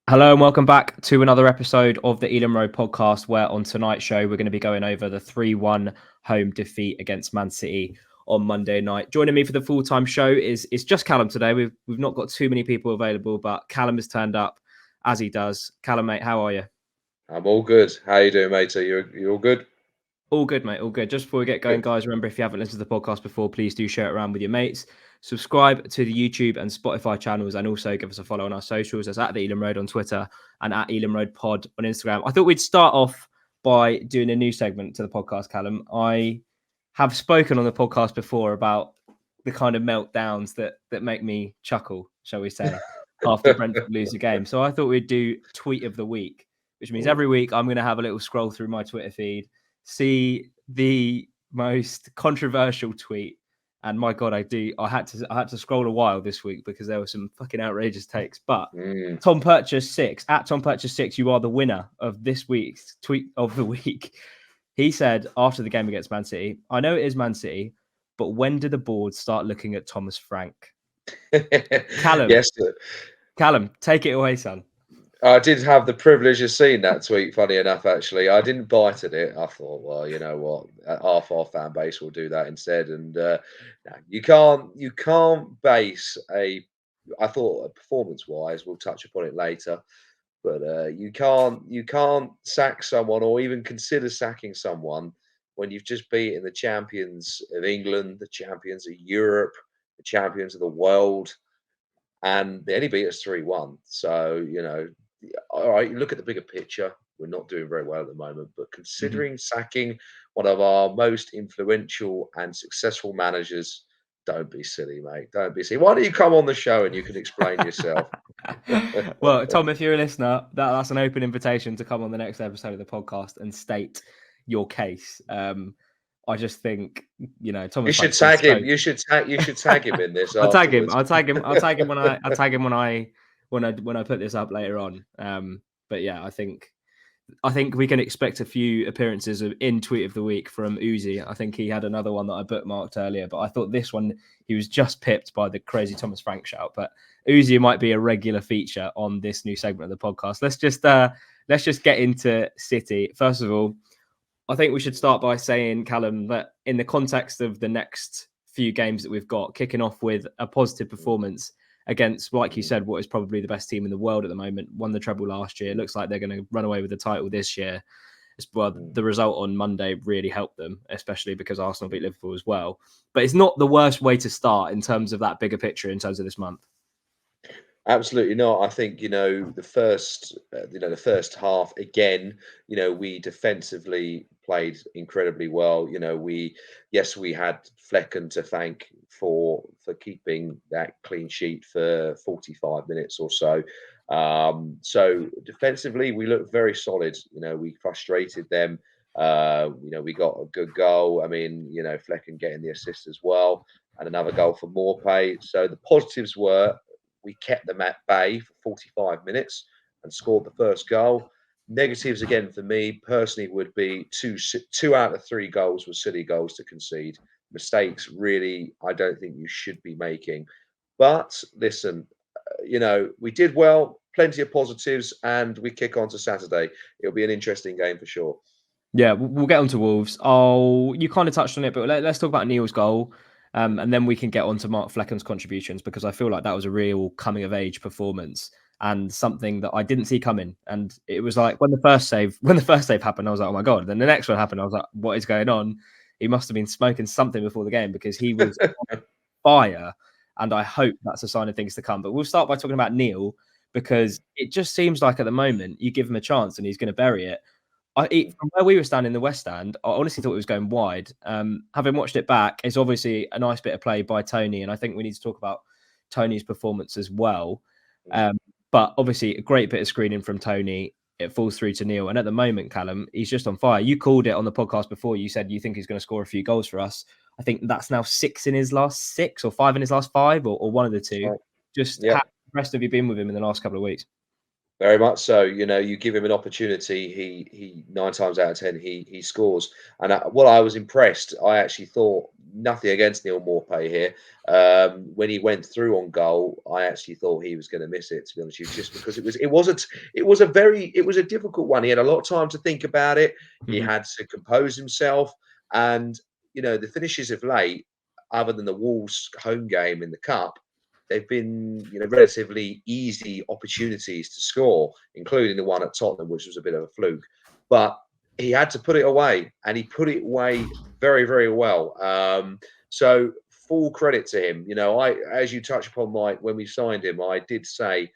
Hello and welcome back to another episode of the Elam Road podcast, where on tonight's show we're going to be going over the 3-1 home defeat against Man City on Monday night. Joining me for the full-time show is just Callum today. We've not got too many people available, but Callum has turned up as he does. Callum, mate, how are you? I'm all good. How you doing, mate? Are you all good? All good, mate. All good. Just before we get going, Good. guys, remember, if you haven't listened to the podcast before, please do share it around with your mates. Subscribe to the YouTube and Spotify channels, and also give us a follow on our socials. That's at the Elam Road on Twitter and at Elam Road Pod on Instagram. I thought we'd start off by doing a new segment to the podcast, Callum. I have spoken on the podcast before about the kind of meltdowns that make me chuckle, shall we say, after Brentford lose a game. So I thought we'd do tweet of the week, which means every week I'm going to have a little scroll through my Twitter feed, see the most controversial tweet, and my God, I had to scroll a while this week because there were some fucking outrageous takes. But Tom Purchase 6 at Tom Purchase 6, you are the winner of this week's tweet of the week. He said after the game against Man City, "I know it is Man City, but when did the board start looking at Thomas Frank?" Callum, Yes, sir. Callum, take it away, son. I did have the privilege of seeing that tweet. Funny enough, actually, I didn't bite at it. I thought, well, you know what, half our fan base will do that instead. And no, you can't base a. I thought performance-wise, we'll touch upon it later. But you can't sack someone or even consider sacking someone when you've just beaten the champions of England, the champions of Europe, the champions of the world, and they only beat us 3-1. So, all right, you look at the bigger picture. We're not doing very well at the moment, but considering sacking one of our most influential and successful managers, don't be silly, mate. Don't be silly. Why don't you come on the show and you can explain yourself? Well, Tom, if you're a listener, that's an open invitation to come on the next episode of the podcast and state your case. I just think, You Thomas should Frank's been tag him. so. You should tag him in this I'll tag him. afterwards. I'll tag him when I put this up later on. But yeah, I think we can expect a few appearances in tweet of the week from Uzi. I think he had another one that I bookmarked earlier, but I thought this one he was just pipped by the crazy Thomas Frank shout. But Uzi might be a regular feature on this new segment of the podcast. Let's just get into City. First of all, I think we should start by saying, Callum, that in the context of the next few games that we've got, kicking off with a positive performance against, like you said, what is probably the best team in the world at the moment, won the treble last year. It looks like they're going to run away with the title this year. Well, the result on Monday really helped them, especially because Arsenal beat Liverpool as well. But it's not the worst way to start in terms of that bigger picture in terms of this month. Absolutely not. I think the first half again. We defensively played incredibly well. We had Flecken to thank for keeping that clean sheet for 45 minutes or so. So defensively, we looked very solid. We frustrated them. We got a good goal. I mean, Flecken getting the assist as well, and another goal for Morpay. So the positives were we kept them at bay for 45 minutes and scored the first goal. Negatives again for me personally would be two out of three goals were silly goals to concede. Mistakes really, I don't think you should be making. But listen, we did well, plenty of positives, and we kick on to Saturday. It'll be an interesting game for sure. Yeah, we'll get on to Wolves. Oh, you kind of touched on it, but let's talk about Neil's goal. And then we can get on to Mark Flecken's contributions, because I feel like that was a real coming of age performance and something that I didn't see coming. And it was like when the first save happened, I was like, oh my God. Then the next one happened, I was like, what is going on? He must have been smoking something before the game, because he was on fire. And I hope that's a sign of things to come. But we'll start by talking about Neil, because it just seems like at the moment you give him a chance and he's going to bury it. From where we were standing in the West Stand, I honestly thought it was going wide. Having watched it back, it's obviously a nice bit of play by Tony, and I think we need to talk about Tony's performance as well. But obviously, a great bit of screening from Tony. It falls through to Neil, and at the moment, Callum, he's just on fire. You called it on the podcast before. You said you think he's going to score a few goals for us. I think that's now 6 in his last 6 or 5 in his last 5, or one of the two. Just how impressed have you been with him in the last couple of weeks? Very much so. You give him an opportunity, he 9 times out of 10 he scores. And what I was impressed, I actually thought nothing against Neil Maupay here. When he went through on goal, I actually thought he was going to miss it. To be honest with you, just because it was a difficult one. He had a lot of time to think about it. He Mhm. had to compose himself, and the finishes of late, other than the Wolves home game in the cup, they've been, relatively easy opportunities to score, including the one at Tottenham, which was a bit of a fluke. But he had to put it away, and he put it away very, very well. So full credit to him. As you touched upon, Mike, when we signed him, I did say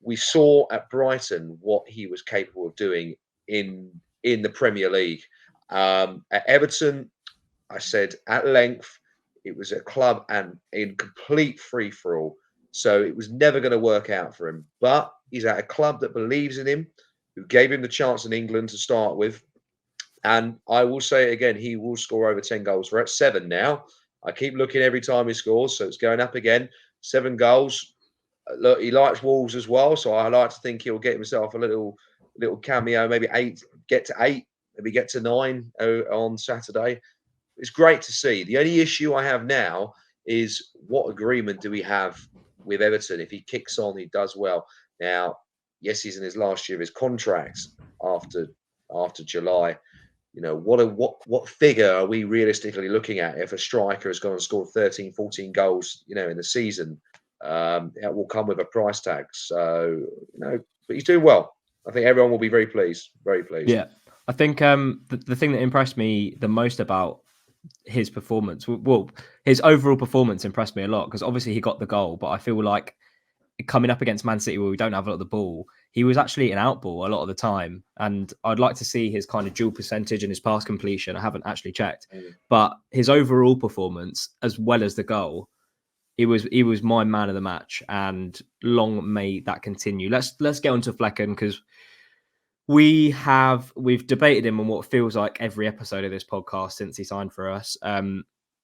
we saw at Brighton what he was capable of doing in the Premier League. At Everton, I said at length it was a club and in complete free for all. So it was never going to work out for him. But he's at a club that believes in him, who gave him the chance in England to start with. And I will say it again, he will score over 10 goals. We're at 7 now. I keep looking every time he scores, so it's going up again. 7 goals. Look, he likes Wolves as well, so I like to think he'll get himself a little cameo, maybe 8, get to 8, maybe get to 9 on Saturday. It's great to see. The only issue I have now is what agreement do we have with Everton? If he kicks on, he does well. Now, yes, he's in his last year of his contract after July. What figure are we realistically looking at if a striker has gone and scored 13, 14 goals, in the season? It will come with a price tag. So, but he's doing well. I think everyone will be very pleased. Very pleased. Yeah, I think the thing that impressed me the most about his performance, well, his overall performance impressed me a lot, because obviously he got the goal, but I feel like coming up against Man City, where we don't have a lot of the ball, he was actually an outball a lot of the time. And I'd like to see his kind of dual percentage and his pass completion. I haven't actually checked, but his overall performance, as well as the goal, he was my man of the match, and long may that continue. Let's get on to Flecken, because we've debated him on what feels like every episode of this podcast since he signed for us.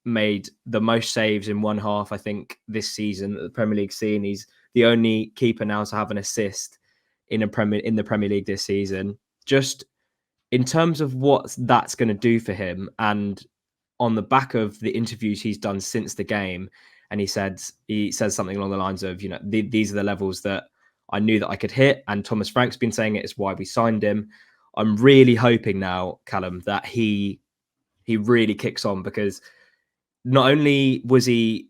Made the most saves in one half, I think, this season at the Premier League scene. He's the only keeper now to have an assist in the Premier League this season. Just in terms of what that's going to do for him, and on the back of the interviews he's done since the game, and he says something along the lines of, these are the levels that I knew that I could hit, and Thomas Frank's been saying it is why we signed him. I'm really hoping now, Callum, that he really kicks on, because not only was he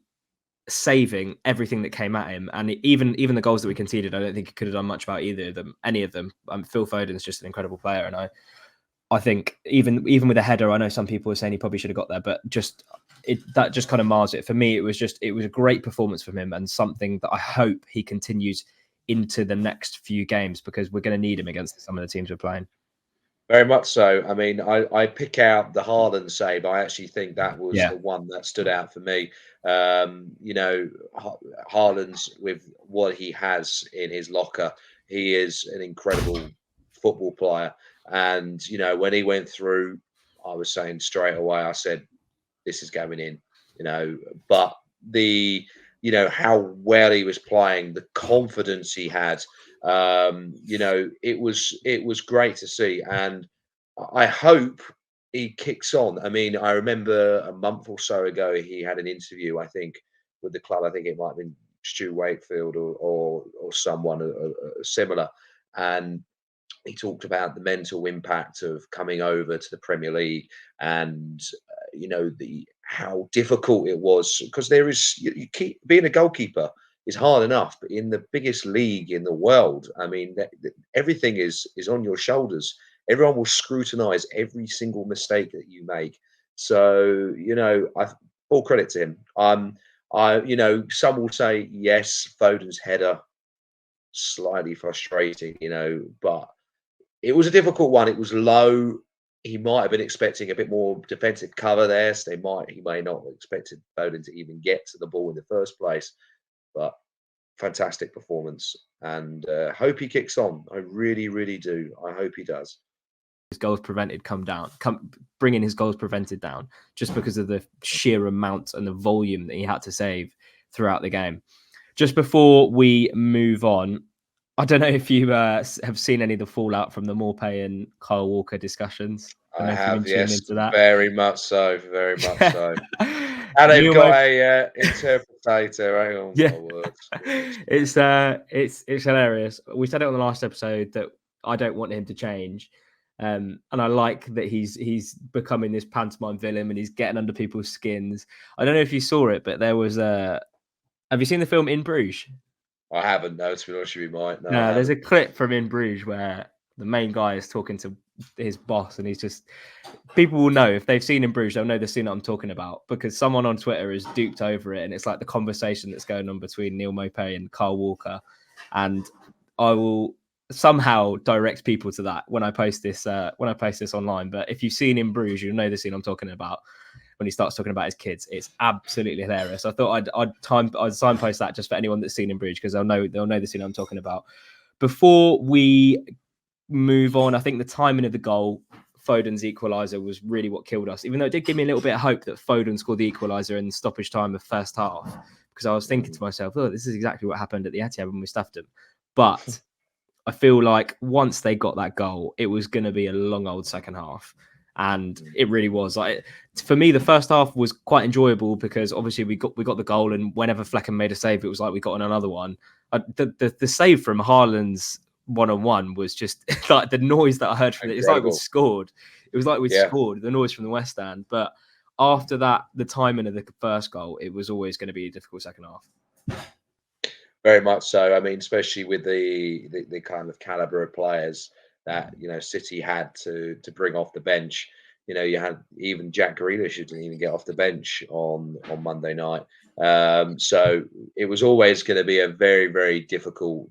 saving everything that came at him, and even the goals that we conceded, I don't think he could have done much about any of them. Phil Foden's just an incredible player, and I think even with a header, I know some people are saying he probably should have got there, but that just kind of mars it. For me, it was a great performance from him, and something that I hope he continues into the next few games, because we're going to need him against some of the teams we're playing. Very much so. I mean, I pick out the Haaland save. I actually think that was the one that stood out for me. Haaland's, with what he has in his locker, he is an incredible football player. And when he went through, I was saying straight away, I said, this is going in. But how well he was playing, the confidence he had. It was great to see, and I hope he kicks on. I mean, I remember a month or so ago he had an interview, I think, with the club. I think it might have been Stu Wakefield or someone similar, and he talked about the mental impact of coming over to the Premier League, and the how difficult it was, because there is you keep being a goalkeeper is hard enough, but in the biggest league in the world, I mean, everything is on your shoulders. Everyone will scrutinize every single mistake that you make. So I full credit to him. Some will say yes, Foden's header slightly frustrating, but it was a difficult one. It was low. He might have been expecting a bit more defensive cover there, so he may not have expected Foden to even get to the ball in the first place. But fantastic performance, and hope he kicks on. I really, really do. I hope he does. His goals prevented bringing his goals prevented down, just because of the sheer amount and the volume that he had to save throughout the game. Just before we move on, I don't know if you have seen any of the fallout from the Morpay and Kyle Walker discussions. I don't I know if you've been have, tuned yes, into that. very much so, very much so. And they've Neil got Mo a interpretator. Oh Yeah. my word! Goodness me. It's hilarious. We said it on the last episode that I don't want him to change. And I like that he's becoming this pantomime villain and he's getting under people's skins. I don't know if you saw it, but there was a have you seen the film In Bruges? I haven't. No, to be honest with you, Mike. No, I No, there's haven't. a clip from In Bruges where the main guy is talking to his boss, and he's just people will know if they've seen In Bruges, they'll know the scene that I'm talking about because someone on Twitter has duped over it, and it's like the conversation that's going on between Neil Maupay and Carl Walker, and I will somehow direct people to that when I post this online. But if you've seen In Bruges, you'll know the scene I'm talking about when he starts talking about his kids. It's absolutely hilarious. I thought I'd signpost that just for anyone that's seen In Bruges because they'll know the scene I'm talking about. Before we move on, I think the timing of the goal, Foden's equaliser, was really what killed us. Even though it did give me a little bit of hope that Foden scored the equaliser in stoppage time of first half, because I was thinking to myself, "Oh, this is exactly what happened at the Etihad when we stuffed them." But I feel like once they got that goal, it was going to be a long old second half. And it really was. Like for me, the first half was quite enjoyable because obviously we got the goal, and whenever Flecken made a save, it was like we got on another one. The save from Haaland's 1-on-1 was just like the noise that I heard from it. It's like we'd Incredible. scored. It was like we'd Yeah. scored the noise from the West Stand. But after that, the timing of the first goal, it was always going to be a difficult second half. Very much so. I mean, especially with the kind of caliber of players that City had to bring off the bench. You had even Jack Grealish who didn't even get off the bench on Monday night. So it was always going to be a very very difficult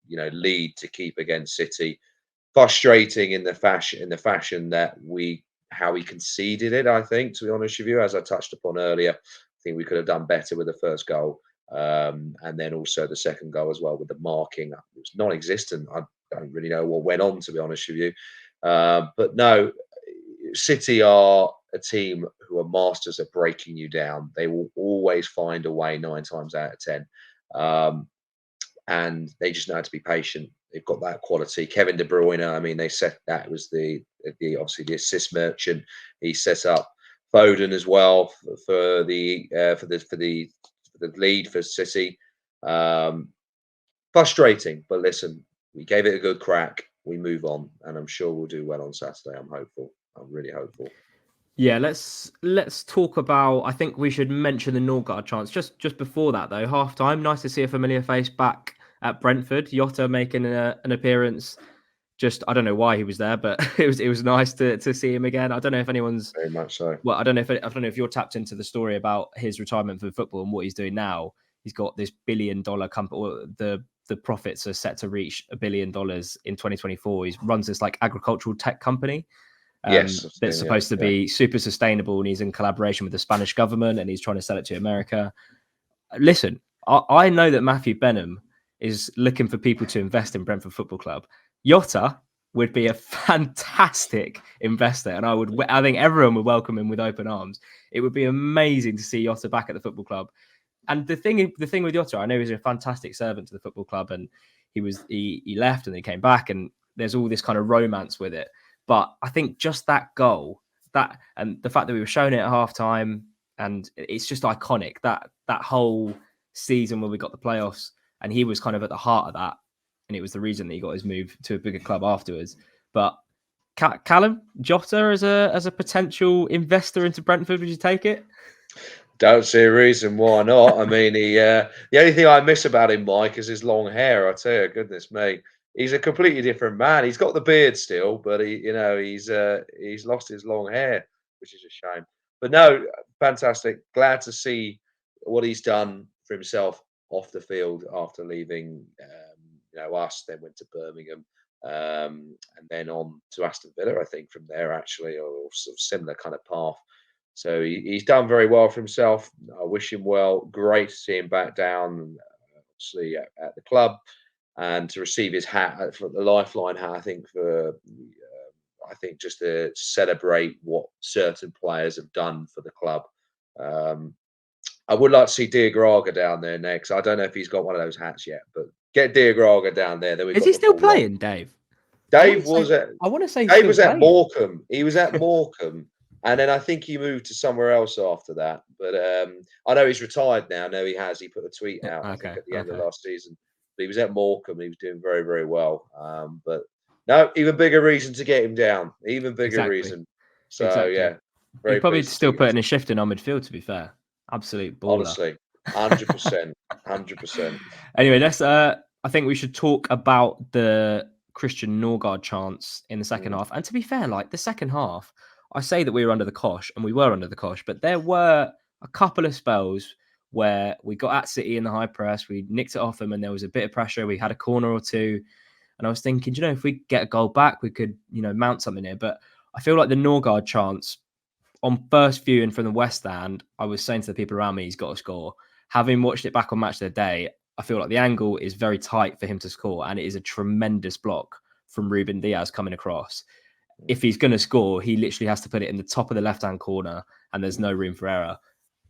lead to keep against City. Frustrating in the fashion that we conceded it. I think, to be honest with you, as I touched upon earlier, I think we could have done better with the first goal. And then also the second goal as well with the marking. It was non-existent. I don't really know what went on, to be honest with you. But no, City are a team who are masters at breaking you down. They will always find a way 9 times out of 10. And they just know how to be patient. They've got that quality. Kevin De Bruyne, I mean, they set that was the obviously the assist merchant. He set up Foden as well for the lead for City. Um, Frustrating, but listen, we gave it a good crack. We move on, and I'm sure we'll do well on Saturday. I'm hopeful. I'm really hopeful. Yeah, let's talk about. I think we should mention the Norgard chance just before that though. Half time, nice to see a familiar face back at Brentford. Jota making an appearance. Just I don't know why he was there, but it was nice to see him again. I don't know if anyone's Very much so. well. I don't know if you're tapped into the story about his retirement from football and what he's doing now. He's got this $1 billion company. Well, the profits are set to reach $1 billion in 2024. He runs this like agricultural tech company Yes, I've that's seen, yeah, supposed to yeah. be super sustainable, and he's in collaboration with the Spanish government, and he's trying to sell it to America. Listen, I know that Matthew Benham is looking for people to invest in Brentford Football Club. Jota would be a fantastic investor, and I think everyone would welcome him with open arms. It would be amazing to see Jota back at the football club. And the thing with Jota, I know he's a fantastic servant to the football club, and he left and he came back, and there's all this kind of romance with it. But I think just that goal, that and the fact that we were showing it at halftime, and it's just iconic. That whole season where we got the playoffs, and he was kind of at the heart of that, and it was the reason that he got his move to a bigger club afterwards. But Callum Jota as a potential investor into Brentford, would you take it? Don't see a reason why not. I mean, the only thing I miss about him, Mike, is his long hair. I tell you, goodness me, he's a completely different man. He's got the beard still, but he's lost his long hair, which is a shame. But no, fantastic. Glad to see what he's done for himself off the field after leaving, us. Then went to Birmingham, and then on to Aston Villa. I think from there actually, or sort of similar kind of path. So he's done very well for himself. I wish him well. Great to see him back down, obviously at the club, and to receive his hat for the Lifeline hat. I think just to celebrate what certain players have done for the club. Um, I would like to see Diagraga down there next. I don't know if he's got one of those hats yet, but Get Diagraga down there. Then we Is got he the still ball on. playing, Dave? Dave was at I want to say he's Dave still was at playing. Morecambe. He was at Morecambe, and then I think he moved to somewhere else after that. But I know he's retired now. No, he has. He put a tweet out, I think, Okay, at the end of okay. last season. But he was at Morecambe. He was doing very, very well. But no, even bigger reason to get him down. Even bigger Exactly. reason. So Exactly. yeah, He's very probably pleased to see still him. putting a shift in our midfield, to be fair. Absolute baller. Honestly, 100%, 100%. Anyway, let's I think we should talk about the Christian Norgard chance in the second half. And to be fair, like the second half, I say that we were under the cosh, and we were under the cosh, but there were a couple of spells where we got at City in the high press, we nicked it off them, and there was a bit of pressure. We had a corner or two, and I was thinking, you know, if we get a goal back, we could, you know, mount something here. But I feel like the Norgard chance on first viewing from the West Stand, I was saying to the people around me, he's got to score. Having watched it back on Match of the Day, I feel like the angle is very tight for him to score, and it is a tremendous block from Ruben Diaz coming across. If he's going to score, he literally has to put it in the top of the left-hand corner, and there's no room for error.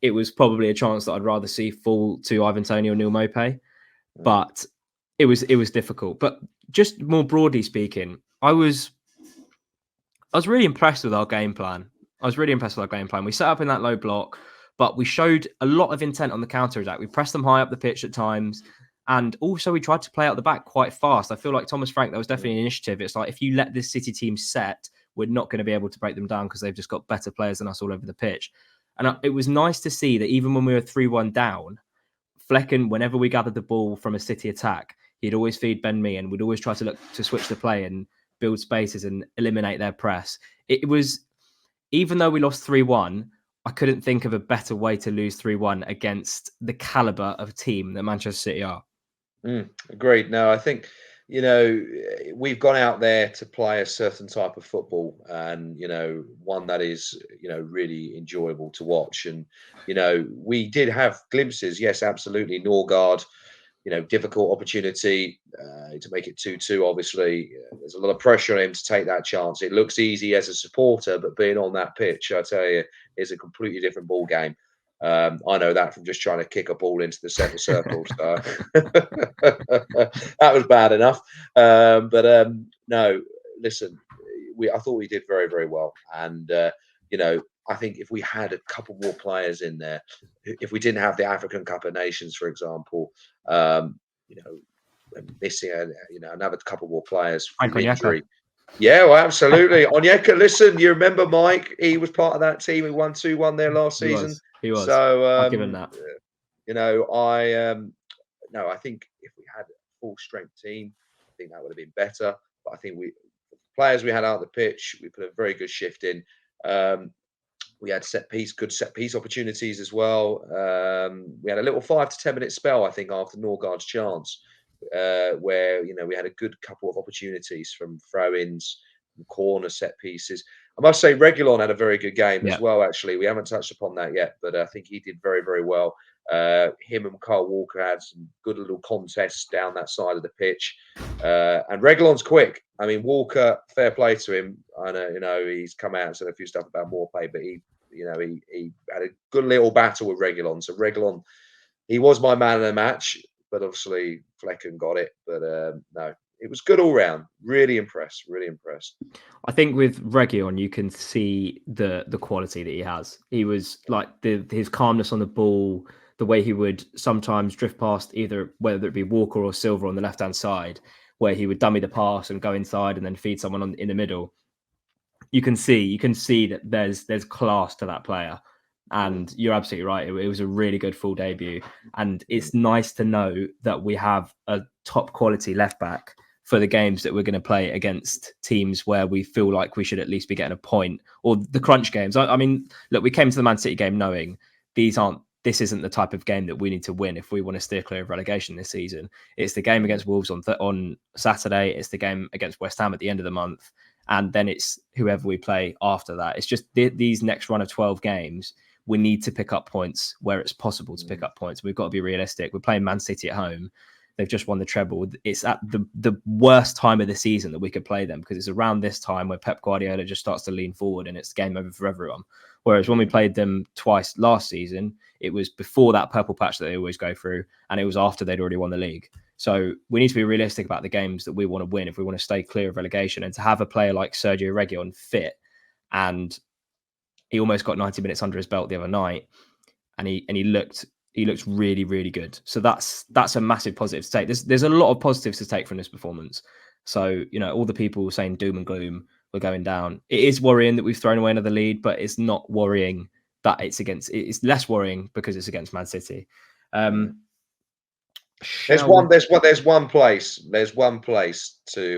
It was probably a chance that I'd rather see fall to Ivan Toney or Neil Maupay, but it was difficult. But just more broadly speaking, I was really impressed with our game plan. We set up in that low block, but we showed a lot of intent on the counter attack. We pressed them high up the pitch at times. And also we tried to play out the back quite fast. I feel like Thomas Frank, that was definitely an initiative. It's like, if you let this City team set, we're not going to be able to break them down because they've just got better players than us all over the pitch. And it was nice to see that even when we were 3-1 down, Flecken, whenever we gathered the ball from a City attack, he'd always feed Ben Mee and would always try to look to switch the play and build spaces and eliminate their press. It was, even though we lost 3-1, I couldn't think of a better way to lose 3-1 against the caliber of team that Manchester City are. Agreed. No, I think, you know, we've gone out there to play a certain type of football, and, you know, one that is, you know, really enjoyable to watch. And, you know, we did have glimpses. Yes, absolutely. Norgard, you know, difficult opportunity to make it 2-2. Obviously, there's a lot of pressure on him to take that chance. It looks easy as a supporter, but being on that pitch, I tell you, is a completely different ball game. I know that from just trying to kick a ball into the centre circle. So that was bad enough. No, listen, I thought we did very, very well. And, you know, I think if we had a couple more players in there, if we didn't have the African Cup of Nations, for example, you know, missing another couple more players from injury. Yeah, well, absolutely. Onyeka, listen, you remember Mike? He was part of that team who won 2-1 there last season. He was. So, I'll give him that. You know, I think if we had a full strength team, I think that would have been better. But I think players we had out of the pitch, we put a very good shift in. We had good set piece opportunities as well. We had a little 5 to 10 minute spell, I think, after Norgard's chance, where, you know, we had a good couple of opportunities from throw-ins, from corner set pieces. I must say, Reguilon had a very good game as well. Actually, we haven't touched upon that yet, but I think he did very, very well. Him and Kyle Walker had some good little contests down that side of the pitch, and Reguilon's quick. I mean, Walker, fair play to him. I know, you know, he's come out and said a few stuff about Maupay, but he had a good little battle with Reguilon. So Reguilon, he was my man of the match, but obviously Flecken got it. But no, it was good all round. Really impressed. Really impressed. I think with Reguilon, you can see the quality that he has. He was like his calmness on the ball, the way he would sometimes drift past either, whether it be Walker or Silva on the left-hand side, where he would dummy the pass and go inside and then feed someone in the middle. You can see that there's class to that player. And you're absolutely right. It was a really good full debut. And it's nice to know that we have a top quality left back for the games that we're going to play against teams where we feel like we should at least be getting a point, or the crunch games. I mean, look, we came to the Man City game knowing this isn't the type of game that we need to win if we want to steer clear of relegation this season. It's the game against Wolves on Saturday. It's the game against West Ham at the end of the month. And then it's whoever we play after that. It's just these next run of 12 games, we need to pick up points where it's possible to pick up points. We've got to be realistic. We're playing Man City at home. They've just won the treble. It's at the worst time of the season that we could play them, because it's around this time where Pep Guardiola just starts to lean forward and it's game over for everyone. Whereas when we played them twice last season, it was before that purple patch that they always go through, and it was after they'd already won the league. So we need to be realistic about the games that we want to win if we want to stay clear of relegation. And to have a player like Sergio Reguilon fit, and he almost got 90 minutes under his belt the other night, and he looked really, really good. So that's a massive positive to take. There's a lot of positives to take from this performance. So, all the people saying doom and gloom, we're going down. It is worrying that we've thrown away another lead, but it's not worrying that it's less worrying because it's against Man City. There's one place to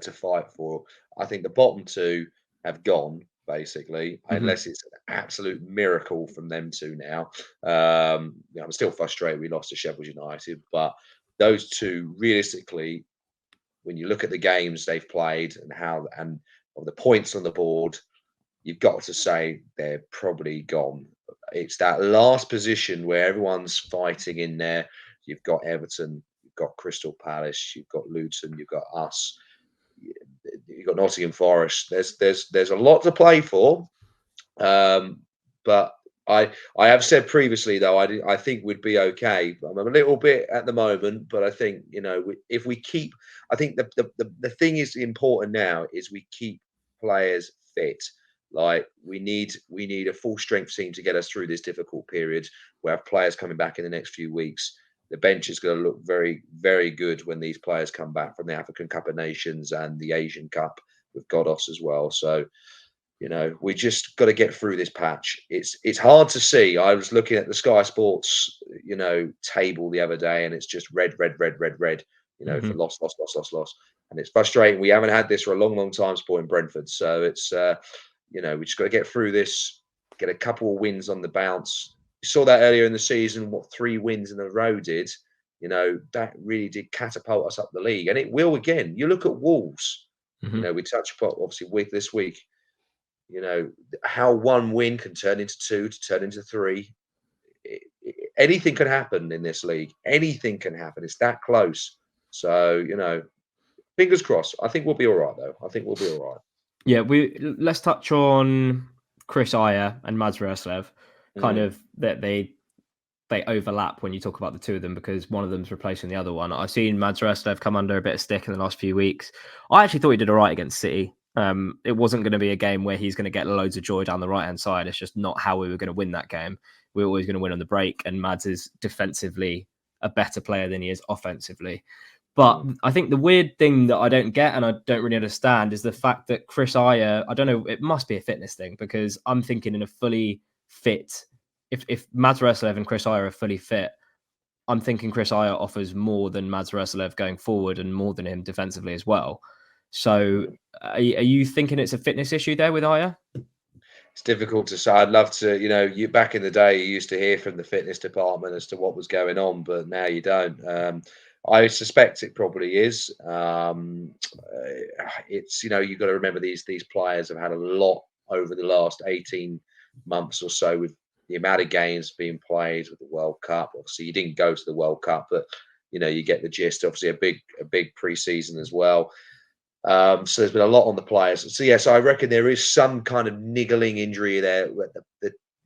to fight for. I think the bottom two have gone basically, unless it's an absolute miracle from them two now. I'm still frustrated we lost to Sheffield United, but those two realistically, when you look at the games they've played and of the points on the board, you've got to say they're probably gone. It's that last position where everyone's fighting in there. You've got Everton, you've got Crystal Palace, you've got Luton, you've got us, you've got Nottingham Forest. There's a lot to play for, but I have said previously though I think we'd be okay. I'm a little bit at the moment, but I think if we keep, I think the thing is important now is we keep players fit. Like we need a full strength team to get us through this difficult period. We have players coming back in the next few weeks. The bench is going to look very, very good when these players come back from the African Cup of Nations and the Asian Cup with Godos as well. So, we just got to get through this patch. It's hard to see. I was looking at the Sky Sports, table the other day, and it's just red, red, red, red, red. For loss, loss, loss, loss, loss, and it's frustrating. We haven't had this for a long, long time supporting Brentford, so it's we just got to get through this, get a couple of wins on the bounce. You saw that earlier in the season, what 3 wins in a row did. That really did catapult us up the league, and it will again. You look at Wolves. We touched upon obviously with this week. How 1 win can turn into 2 to turn into 3. Anything can happen in this league. Anything can happen. It's that close. So fingers crossed. I think we'll be all right though. I think we'll be all right. Yeah, let's touch on Chris Ayer and Mads Roerslev. Kind of that they overlap when you talk about the two of them because one of them's replacing the other one. I've seen Mads Roerslev come under a bit of stick in the last few weeks. I actually thought he did all right against City. It wasn't going to be a game where he's going to get loads of joy down the right-hand side. It's just not how we were going to win that game. We were always going to win on the break, and Mads is defensively a better player than he is offensively. But I think the weird thing that I don't get and I don't really understand is the fact that Chris Ayer, I don't know, it must be a fitness thing because I'm thinking in a fully fit, if Mads Roerslev and Chris Ayer are fully fit, I'm thinking Chris Ayer offers more than Mads Roerslev going forward and more than him defensively as well. So are you thinking it's a fitness issue there with Ayer? It's difficult to say. I'd love to, you back in the day, you used to hear from the fitness department as to what was going on, but now you don't. I suspect it probably is. It's you've got to remember these players have had a lot over the last 18 months or so with the amount of games being played with the World Cup. Obviously, you didn't go to the World Cup, but you get the gist. Obviously, a big pre-season as well. So there's been a lot on the players. So yes, I reckon there is some kind of niggling injury there.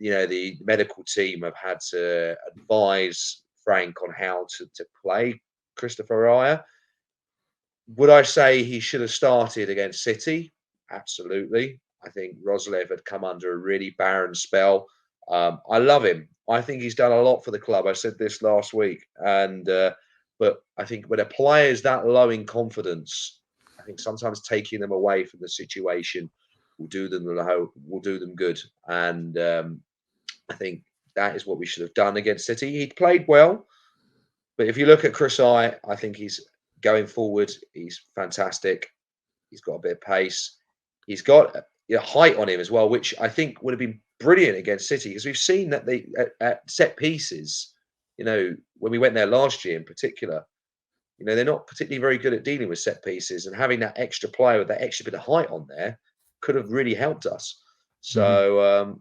The medical team have had to advise Frank on how to play Christopher Ayer. Would I say he should have started against City? Absolutely. I think Roerslev had come under a really barren spell. I love him. I think he's done a lot for the club. I said this last week, but I think when a player is that low in confidence, I think sometimes taking them away from the situation will do them good. And I think that is what we should have done against City. He played well, but if you look at Chris Ayer, I think he's going forward. He's fantastic. He's got a bit of pace. He's got height on him as well, which I think would have been brilliant against City because we've seen that they at set pieces. When we went there last year in particular, they're not particularly very good at dealing with set pieces, and having that extra player with that extra bit of height on there could have really helped us. So,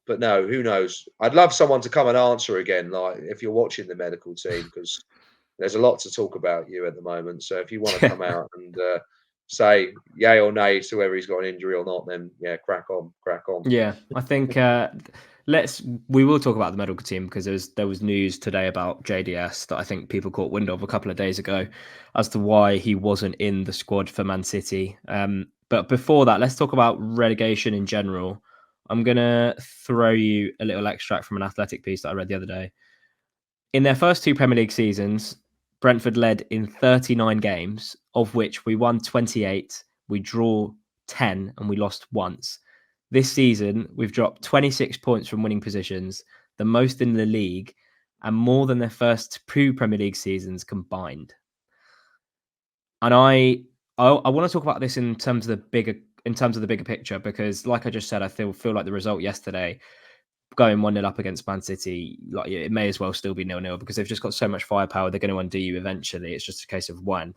but no, who knows? I'd love someone to come and answer again, like if you're watching the medical team, because there's a lot to talk about you at the moment. So if you want to come out and say yay or nay to whether he's got an injury or not, then yeah, crack on. Yeah, I think we will talk about the medical team because there was news today about JDS that I think people caught wind of a couple of days ago as to why he wasn't in the squad for Man City. But before that, let's talk about relegation in general. I'm gonna throw you a little extract from an Athletic piece that I read the other day. In their first two Premier League seasons, Brentford led in 39 games, of which we won 28, we draw 10, and we lost once. This season, we've dropped 26 points from winning positions, the most in the league, and more than their first two Premier League seasons combined. And I want to talk about this in terms of the bigger picture, because, like I just said, I feel like the result yesterday, going 1-0 up against Man City, like it may as well still be 0-0 because they've just got so much firepower. They're going to undo you eventually. It's just a case of when.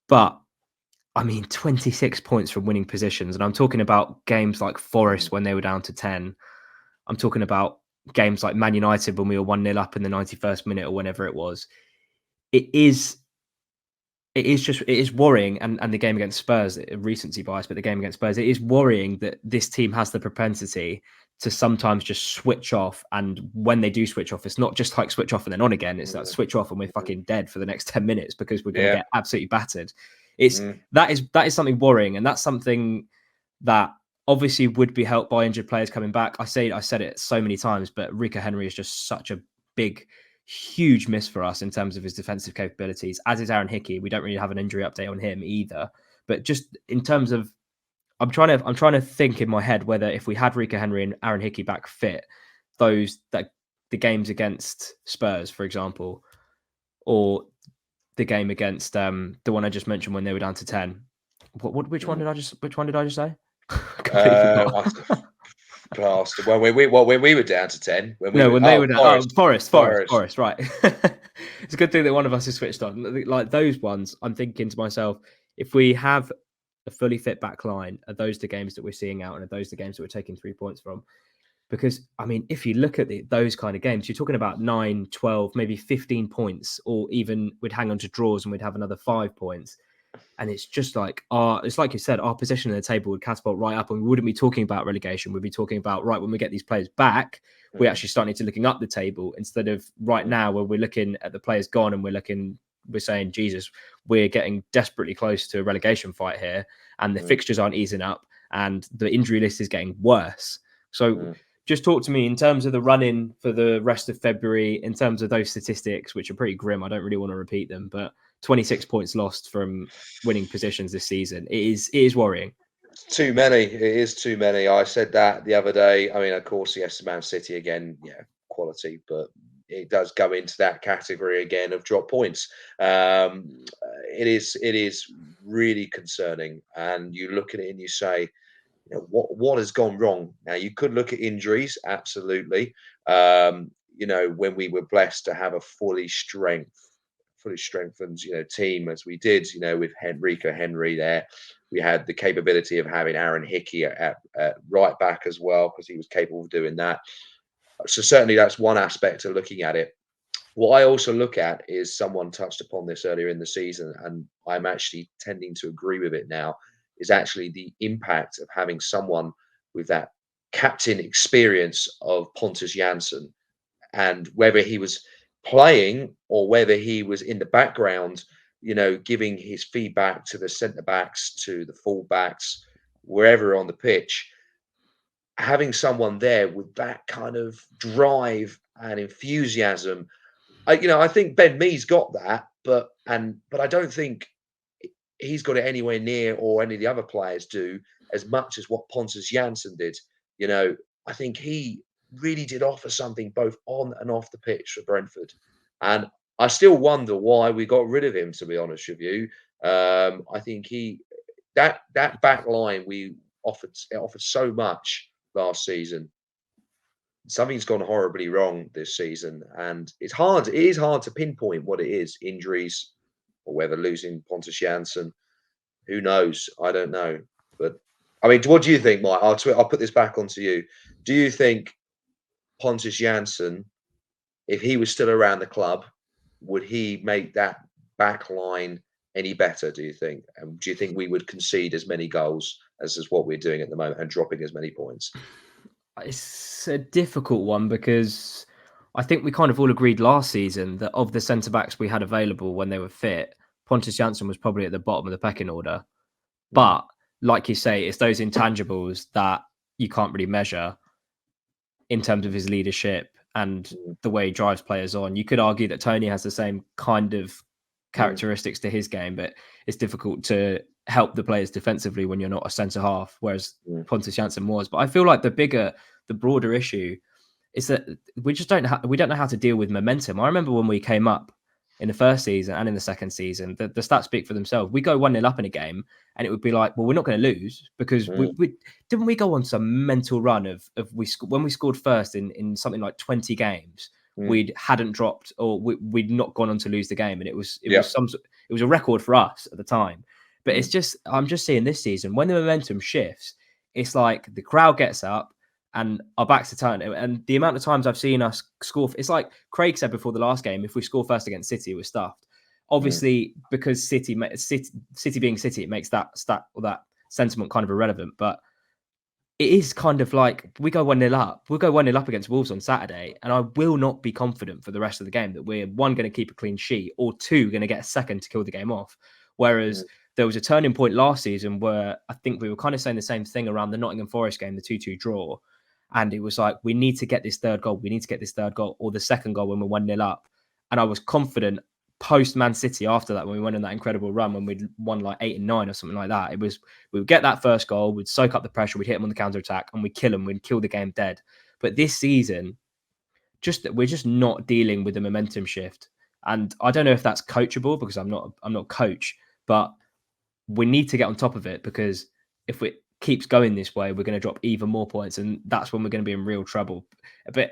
But I mean, 26 points from winning positions. And I'm talking about games like Forest when they were down to 10. I'm talking about games like Man United when we were 1-0 up in the 91st minute or whenever it was. It is worrying. And the game against Spurs, recency bias, but the game against Spurs, it is worrying that this team has the propensity to sometimes just switch off. And when they do switch off, it's not just like switch off and then on again. It's like switch off and we're fucking dead for the next 10 minutes because we're going to get absolutely battered. That is something worrying. And that's something that obviously would be helped by injured players coming back. I said it so many times, but Rico Henry is just such a big, huge miss for us in terms of his defensive capabilities, as is Aaron Hickey. We don't really have an injury update on him either. But just in terms of, I'm trying to think in my head whether if we had Rico Henry and Aaron Hickey back fit, the games against Spurs, for example, or the game against the one I just mentioned when they were down to 10. Which one did I just say? Completely forgot. Well, when we were down to 10, when they were down. Forest. Forest, right. It's a good thing that one of us is switched on. Like those ones, I'm thinking to myself, if we have a fully fit back line, are those the games that we're seeing out, and are those the games that we're taking 3 points from? Because, I mean, if you look at those kind of games, you're talking about 9, 12, maybe 15 points, or even we'd hang on to draws and we'd have another 5 points. And it's just like, it's like you said, our position in the table would catapult right up, and we wouldn't be talking about relegation. We'd be talking about, right, when we get these players back, we're actually starting to looking up the table instead of right now where we're looking at the players gone and we're saying, Jesus, we're getting desperately close to a relegation fight here, and the fixtures aren't easing up, and the injury list is getting worse. So just talk to me in terms of the run-in for the rest of February, in terms of those statistics, which are pretty grim. I don't really want to repeat them, but 26 points lost from winning positions this season. It is worrying. Too many. It is too many. I said that the other day. I mean, of course, yes, Man City again, yeah, quality, but it does go into that category again of drop points. It is really concerning, and you look at it and you say, you know, what has gone wrong? Now you could look at injuries, absolutely. When we were blessed to have a fully strengthened, team as we did, with Rico Henry there. We had the capability of having Aaron Hickey at right back as well, because he was capable of doing that. So certainly that's one aspect of looking at it. What I also look at is, someone touched upon this earlier in the season, and I'm actually tending to agree with it now, is actually the impact of having someone with that captain experience of Pontus Jansson, and whether he was playing or whether he was in the background, giving his feedback to the centre backs, to the full backs, wherever on the pitch, having someone there with that kind of drive and enthusiasm. I think Ben Mee's got that, but I don't think he's got it anywhere near, or any of the other players do, as much as what Pontus Jansson did. I think he really did offer something both on and off the pitch for Brentford, and I still wonder why we got rid of him. To be honest with you, I think that back line we offered so much last season. Something's gone horribly wrong this season, and it is hard to pinpoint what it is: injuries, or whether losing Pontus Jansson. Who knows? I don't know. But I mean, what do you think, Mike? I'll put this back onto you. Do you think Pontus Jansson, if he was still around the club, would he make that back line any better, do you think? And do you think we would concede as many goals as what we're doing at the moment, and dropping as many points? It's a difficult one because I think we kind of all agreed last season that of the centre backs we had available when they were fit, Pontus Jansson was probably at the bottom of the pecking order. Mm, But like you say, it's those intangibles that you can't really measure in terms of his leadership and mm, the way he drives players on. You could argue that Tony has the same kind of mm, characteristics to his game, but it's difficult to help the players defensively when you're not a centre half, whereas mm, Pontus Jansson was. But I feel like the broader issue is that we don't know how to deal with momentum. I remember when we came up in the first season and in the second season, the stats speak for themselves. We go 1-0 up in a game, and it would be like, well, we're not going to lose because mm, we didn't we go on some mental run of when we scored first in something like 20 games, mm. we hadn't dropped or we'd not gone on to lose the game, and it Yeah. was it was a record for us at the time. But it's Mm, just I'm just seeing this season when the momentum shifts, it's like the crowd gets up and our backs are turned. And the amount of times I've seen us score, it's like Craig said before the last game: if we score first against City, we're stuffed. mm, Obviously, because City being City, it makes that stat or that sentiment kind of irrelevant. But it is kind of like we go 1-0 up. We'll go 1-0 up against Wolves on Saturday, and I will not be confident for the rest of the game that we're one going to keep a clean sheet or two going to get a second to kill the game off. Whereas mm, there was a turning point last season where I think we were kind of saying the same thing around the Nottingham Forest game, the 2-2 draw. And it was like, we need to get this third goal. We need to get this third goal or the second goal when we're 1-0 up. And I was confident post Man City after that when we went on that incredible run when we'd won like 8 and 9 or something like that. It was we would get that first goal, we'd soak up the pressure, we'd hit them on the counter attack, and we'd kill them. We'd kill the game dead. But this season, we're just not dealing with the momentum shift. And I don't know if that's coachable because I'm not a coach, but we need to get on top of it because if it keeps going this way, we're going to drop even more points, and that's when we're going to be in real trouble. But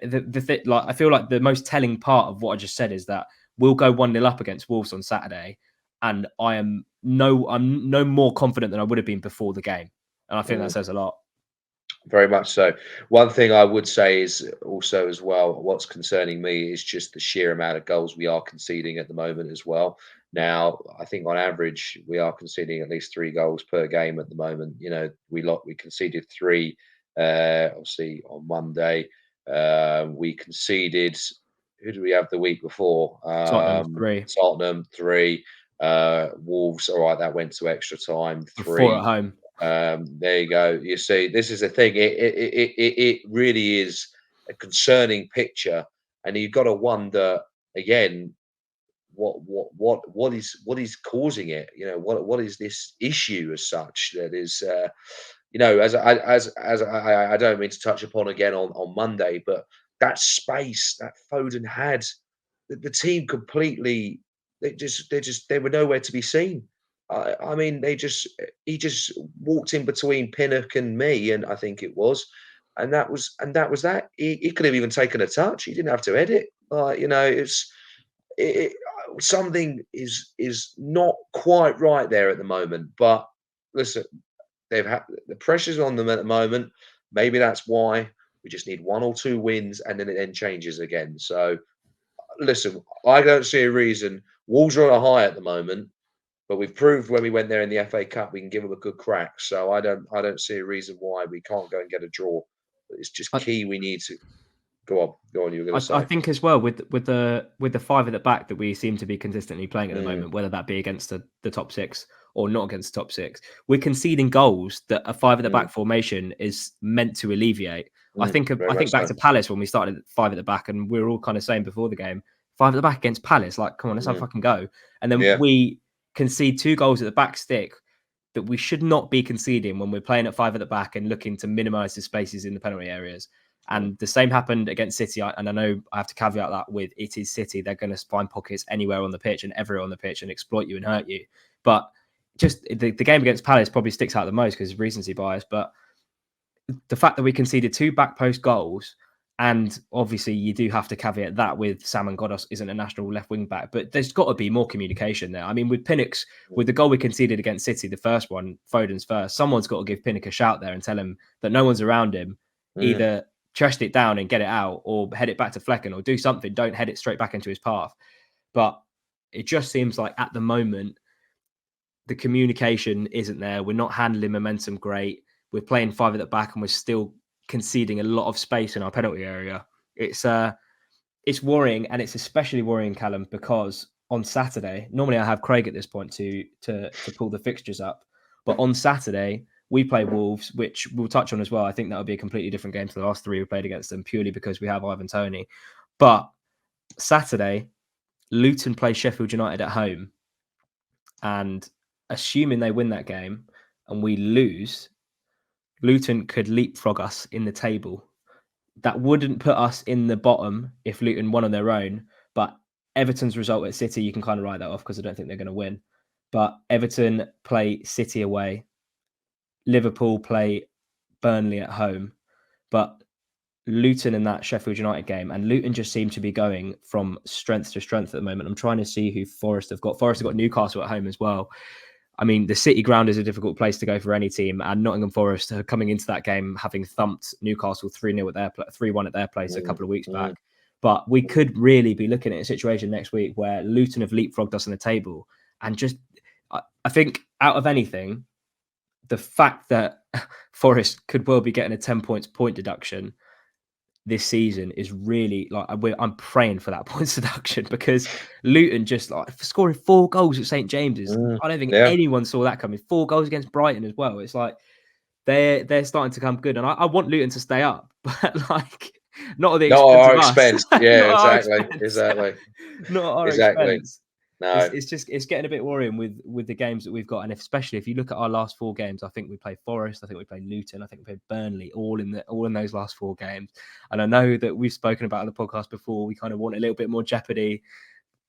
like I feel like the most telling part of what I just said is that we'll go 1-0 up against Wolves on Saturday, and I'm no more confident than I would have been before the game, and I think that mm. says a lot. Very much so. One thing I would say is also as well, what's concerning me is just the sheer amount of goals we are conceding at the moment as well. Now, I think on average we are conceding at least 3 goals per game at the moment. You know, we conceded three, obviously on Monday. We conceded. Who do we have the week before? Tottenham 3, Tottenham three. Wolves. All right, that went to extra time. 4 at Three. home. There you go. You see, this is the thing. It really is a concerning picture, and you've got to wonder again what is causing it. You know, what is this issue as such that is. You know, I don't mean to touch upon again on Monday, but that space that Foden had, the team completely they were nowhere to be seen. I mean, he just walked in between Pinnock and me, and I think it was, and that was that. He could have even taken a touch. He didn't have to edit. You know, something is not quite right there at the moment. But listen, they've had the pressure's on them at the moment. Maybe that's why we just need 1 or 2 wins, and then it then changes again. So listen, I don't see a reason. Wolves are on a high at the moment, but we've proved when we went there in the FA Cup we can give them a good crack. So I don't see a reason why we can't go and get a draw. But it's just key. We need to go on. You were going to I say. think as well with the five at the back that we seem to be consistently playing at the Mm, moment, whether that be against the top six or not against the top six, we're conceding goals that a five at the mm, back formation is meant to alleviate. very I much think back so. to Palace when we started at five at the back, and we were all kind of saying before the game, five at the back against Palace, like come on, let's have a Mm, fucking go. And then yeah. we concede 2 goals at the back stick that we should not be conceding when we're playing at five at the back and looking to minimise the spaces in the penalty areas. Mm, And the same happened against City. And I know I have to caveat that with it is City. They're going to find pockets anywhere on the pitch and everywhere on the pitch and exploit you and hurt you. But just the game against Palace probably sticks out the most because of recency bias. But the fact that we conceded 2 back post goals, and obviously you do have to caveat that with Salmon Ghoddos isn't a national left wing back, but there's got to be more communication there. I mean, with Pinnock's, mm, with the goal we conceded against City, the first one, Foden's first, someone's got to give Pinnock a shout there and tell him that no one's around him. mm, Either chest it down and get it out, or head it back to Flecken, or do something. Don't head it straight back into his path. But it just seems like at the moment the communication isn't there. We're not handling momentum great. We're playing five at the back, and we're still conceding a lot of space in our penalty area. It's worrying, and it's especially worrying, Callum, because on Saturday, normally I have Craig at this point to pull the fixtures up, but on Saturday we play Wolves, which we'll touch on as well. I think that would be a completely different game to the last three we played against them, purely because we have Ivan Toney. But Saturday, Luton play Sheffield United at home, and assuming they win that game and we lose, Luton could leapfrog us in the table. That wouldn't put us in the bottom if Luton won on their own, but Everton's result at City, you can kind of write that off because I don't think they're going to win. But Everton play City away, Liverpool play Burnley at home, but Luton in that Sheffield United game, and Luton just seem to be going from strength to strength at the moment. I'm trying to see who Forest have got. Forest have got Newcastle at home as well. I mean, the City ground is a difficult place to go for any team, and Nottingham Forest are coming into that game having thumped Newcastle 3-0 at their 3-1 at their place a couple of weeks back. But we could really be looking at a situation next week where Luton have leapfrogged us on the table, and just I think out of anything, the fact that Forest could well be getting a 10 point deduction this season is really like I'm praying for that points deduction, because Luton just like scoring 4 goals at St James's. I don't think anyone saw that coming. 4 goals against Brighton as well. It's like they're starting to come good, and I want Luton to stay up, but like not at the expense our of expense. us. Yeah, Not exactly. not at our Exactly. expense. No. It's getting a bit worrying with the games that we've got, and especially if you look at our last 4 games. I think we played Forest, I think we played Luton, I think we played Burnley, all in those last 4 games. And I know that we've spoken about on the podcast before. We kind of want a little bit more jeopardy,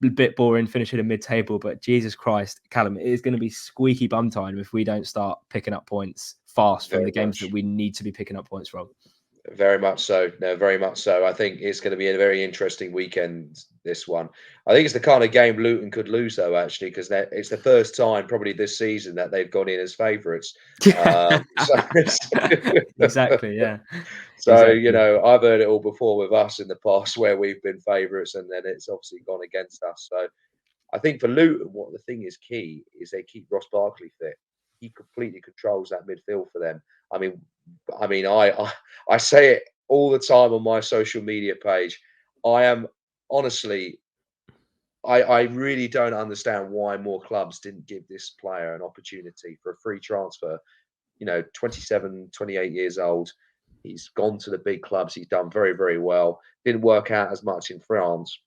a bit boring, finishing in mid-table. But Jesus Christ, Callum, it is going to be squeaky bum time if we don't start picking up points fast from the games that we need to be picking up points from. Very much so. No, very much so. I think it's going to be a very interesting weekend, this one. I think it's the kind of game Luton could lose, though, actually, because it's the first time probably this season that they've gone in as favourites. Exactly, yeah. So, exactly. I've heard it all before with us in the past where we've been favourites and then it's obviously gone against us. So I think for Luton, what the thing is key is they keep Ross Barkley fit. He completely controls that midfield for them. I say it all the time on my social media page. I am honestly, I really don't understand why more clubs didn't give this player an opportunity for a free transfer. 27, 28 years old. He's gone to the big clubs. He's done very, very well. Didn't work out as much in France.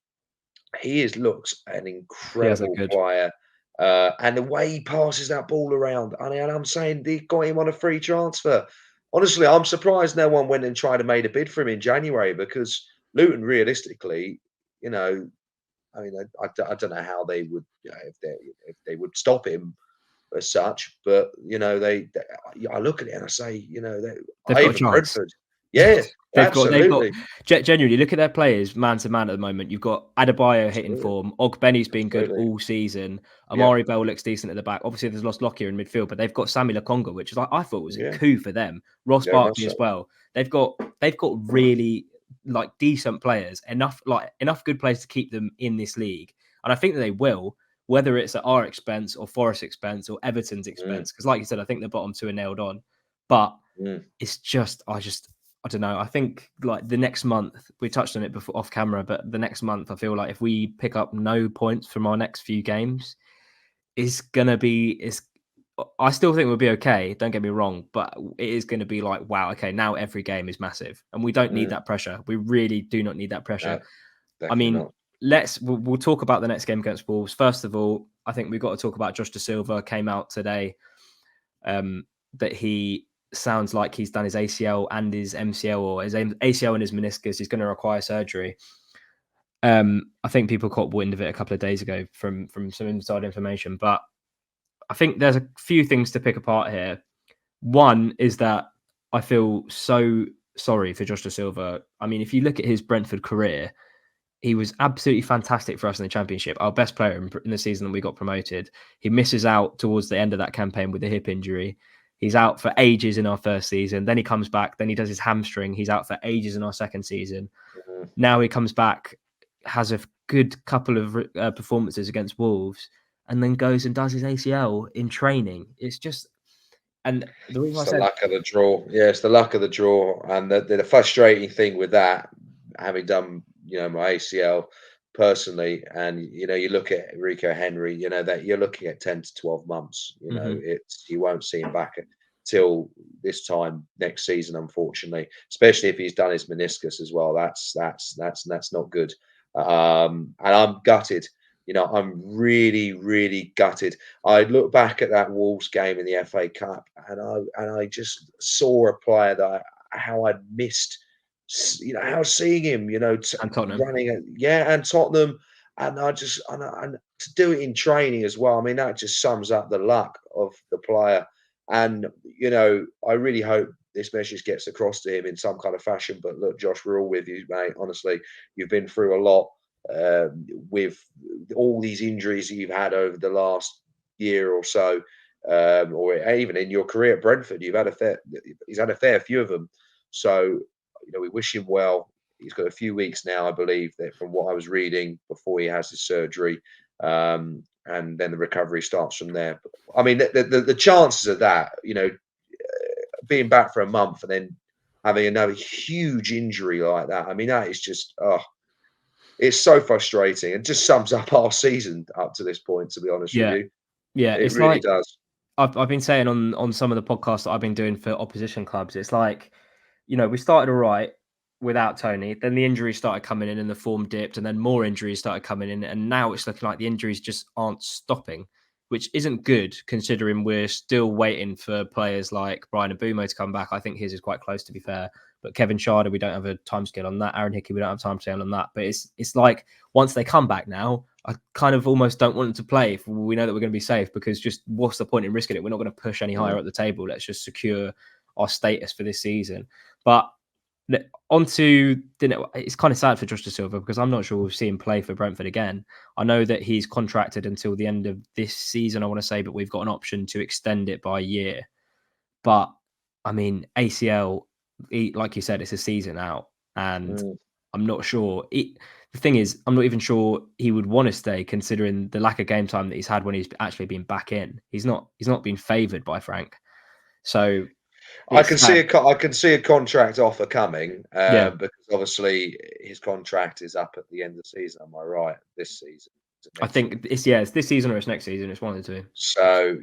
He looks an incredible player. And the way he passes that ball around, and I'm saying they got him on a free transfer. Honestly, I'm surprised no one went and tried to make a bid for him in January, because Luton, realistically, I don't know how they would, if they would stop him as such, but I look at it and I say, they've got a chance. Brentford, yeah, absolutely. Genuinely, look at their players man to man at the moment. You've got Adebayo hitting form. Ogbeny's been good all season. Amari Bell looks decent at the back. Obviously, there's lost Lockyer in midfield, but they've got Sammy Lokonga, which is I thought was a coup for them. Ross Barkley as well. They've got really like decent players, enough good players to keep them in this league, and I think that they will. Whether it's at our expense or Forest's expense or Everton's expense, because like you said, I think the bottom 2 are nailed on. But it's just, I don't know. I think like the next month, we touched on it before off camera, but the next month, I feel like if we pick up no points from our next few games, I still think we'll be okay. Don't get me wrong, but it is going to be like, wow, okay, now every game is massive, and we don't need that pressure. We really do not need that pressure. No, I mean, not. we'll talk about the next game against Wolves. First of all, I think we've got to talk about Josh Da Silva. Came out today that he sounds like he's done his ACL and his MCL, or his ACL and his meniscus. He's going to require surgery. I think people caught wind of it a couple of days ago from some inside information, but I think there's a few things to pick apart here. One is that I feel so sorry for Josh Da Silva. I mean, if you look at his Brentford career, he was absolutely fantastic for us in the Championship, our best player in the season that we got promoted. He misses out towards the end of that campaign with a hip injury. He's out for ages in our first season. Then he comes back. Then he does his hamstring. He's out for ages in our second season. Now he comes back, has a good couple of performances against Wolves, and then goes and does his ACL in training. It's just, And the reason I It's the said luck of the draw. Yeah, it's the luck of the draw, and the frustrating thing with that, having done my ACL personally, and you look at Rico Henry, that you're looking at 10 to 12 months. Mhm. You won't see him back till this time next season, unfortunately. Especially if he's done his meniscus as well. That's not good. And I'm gutted. I'm really, really gutted. I look back at that Wolves game in the FA Cup, and I just saw a player how I'd missed, how seeing him, and Tottenham. running, and Tottenham, and and to do it in training as well. I mean, that just sums up the luck of the player, and I really hope this message gets across to him in some kind of fashion. But look, Josh, we're all with you, mate. Honestly, you've been through a lot with all these injuries that you've had over the last year or so, or even in your career at Brentford, he's had a fair few of them. So, we wish him well. He's got a few weeks now, I believe, that from what I was reading before he has his surgery, and then the recovery starts from there. But, I mean, the chances of that, being back for a month and then having another huge injury like that, I mean, that is just, it's so frustrating. It just sums up our season up to this point, to be honest with Yeah. you. Yeah, It it's really like does. I've been saying on some of the podcasts that I've been doing for opposition clubs, it's like, we started all right without Tony, then the injuries started coming in and the form dipped, and then more injuries started coming in, and now it's looking like the injuries just aren't stopping, which isn't good considering we're still waiting for players like Brian Mbumo to come back. I think his is quite close, to be fair. But Kevin Schade, we don't have a timescale on that. Aaron Hickey, we don't have a timescale on that. But it's like once they come back now, I kind of almost don't want them to play if we know that we're going to be safe, because just what's the point in risking it? We're not going to push any higher Mm. up the table. Let's just secure our status for this season. But onto it's kind of sad for Josh De Silva, because I'm not sure we'll see him play for Brentford again. I know that he's contracted until the end of this season, I want to say, but we've got an option to extend it by a year. But I mean, ACL, like you said, it's a season out, and Mm. I'm not sure. The thing is, I'm not even sure he would want to stay, considering the lack of game time that he's had when he's actually been back in. He's not been favoured by Frank, so it's sad. I can see a contract offer coming, Yeah, because obviously his contract is up at the end of the season. Am I right? This season, is it I next season? think it's this season or it's next season. It's one of the two. So,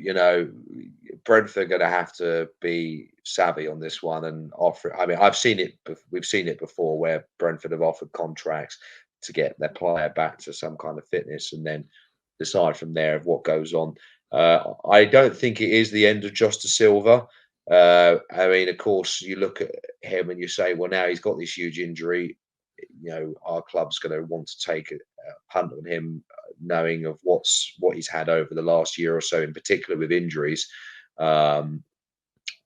Brentford are going to have to be savvy on this one and offer. I mean, we've seen it before where Brentford have offered contracts to get their player back to some kind of fitness and then decide from there of what goes on. I don't think it is the end of Josh De Silva. I mean, of course, you look at him and you say, well, now he's got this huge injury. Our club's going to want to take a punt on him, knowing of what he's had over the last year or so, in particular with injuries. Um,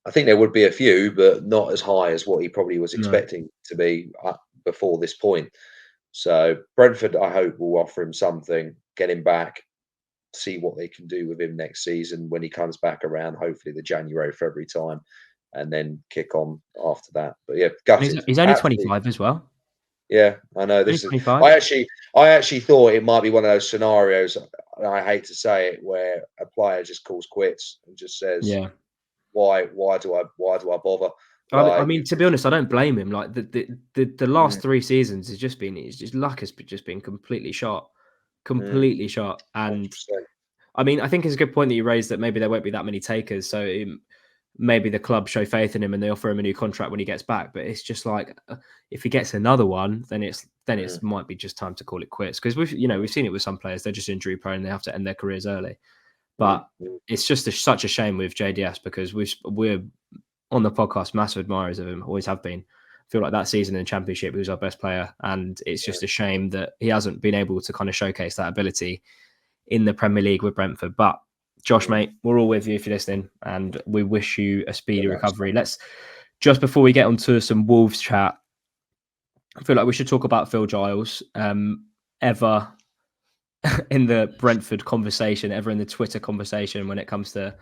I think there would be a few, but not as high as what he probably was No. expecting to be before this point. So Brentford, I hope, will offer him something, get him back, see what they can do with him next season when he comes back around, hopefully the January, February time, and then kick on after that. But yeah, And gutted. he's only Absolutely. 25 as well. Yeah, I know Only this is. 25. I actually thought it might be one of those scenarios. And I hate to say it, where a player just calls quits and just says, Yeah. why do I bother?" I Like, mean, to be honest, I don't blame him. Like the mm, last 3 seasons has just been, it's just luck has just been mm, completely shot. And 100%. I mean, I think it's a good point that you raised, that maybe there won't be that many takers. So maybe the club show faith in him and they offer him a new contract when he gets back. But it's just like, if he gets another one, then Mm, it's might be just time to call it quits, because we've seen it with some players. They're just injury prone. They have to end their careers early. mm, But mm, it's just such a shame with JDS, because we're on the podcast massive admirers of him, always have been. I feel like that season in the Championship, he was our best player, and it's mm, just a shame that he hasn't been able to kind of showcase that ability in the Premier League with Brentford. But Josh, mm. mate, we're all with you if you're listening, and we wish you a Yeah, speedy that's recovery. Let's just before we get onto some Wolves chat, I feel like we should talk about Phil Giles. Ever in the Brentford conversation, ever in the Twitter conversation when it comes to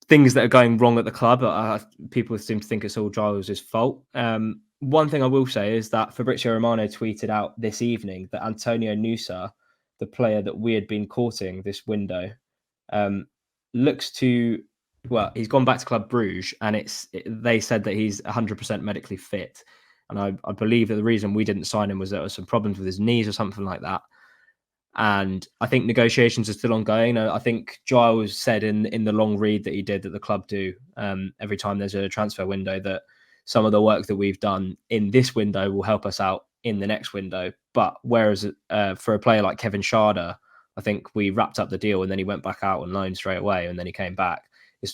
things that are going wrong at the club. People seem to think it's all Giles' fault. One thing I will say is that Fabrizio Romano tweeted out this evening that Antonio Nusa, the player that we had been courting this window, um, looks to Well, he's gone back to Club Bruges, and they said that he's 100% medically fit. And I believe that the reason we didn't sign him was there was some problems with his knees or something like that. And I think negotiations are still ongoing. I think Giles said in the long read that he did that the club do every time there's a transfer window, that some of the work that we've done in this window will help us out in the next window. But whereas for a player like Kevin Schade, I think we wrapped up the deal and then he went back out on loan straight away and then he came back. It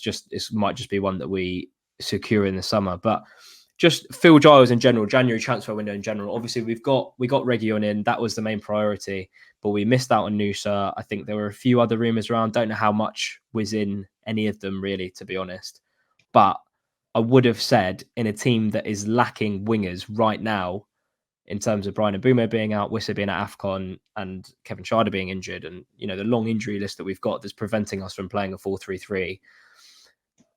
might just be one that we secure in the summer. But just Phil Giles in general, January transfer window in general. Obviously, we got Reguilon in. That was the main priority, but we missed out on Nusa. I think there were a few other rumours around. Don't know how much was in any of them, really, to be honest. But I would have said in a team that is lacking wingers right now, in terms of Brian Mbumo being out, Wissa being at AFCON, and Kevin Schade being injured, and the long injury list that we've got that's preventing us from playing a 4-3-3.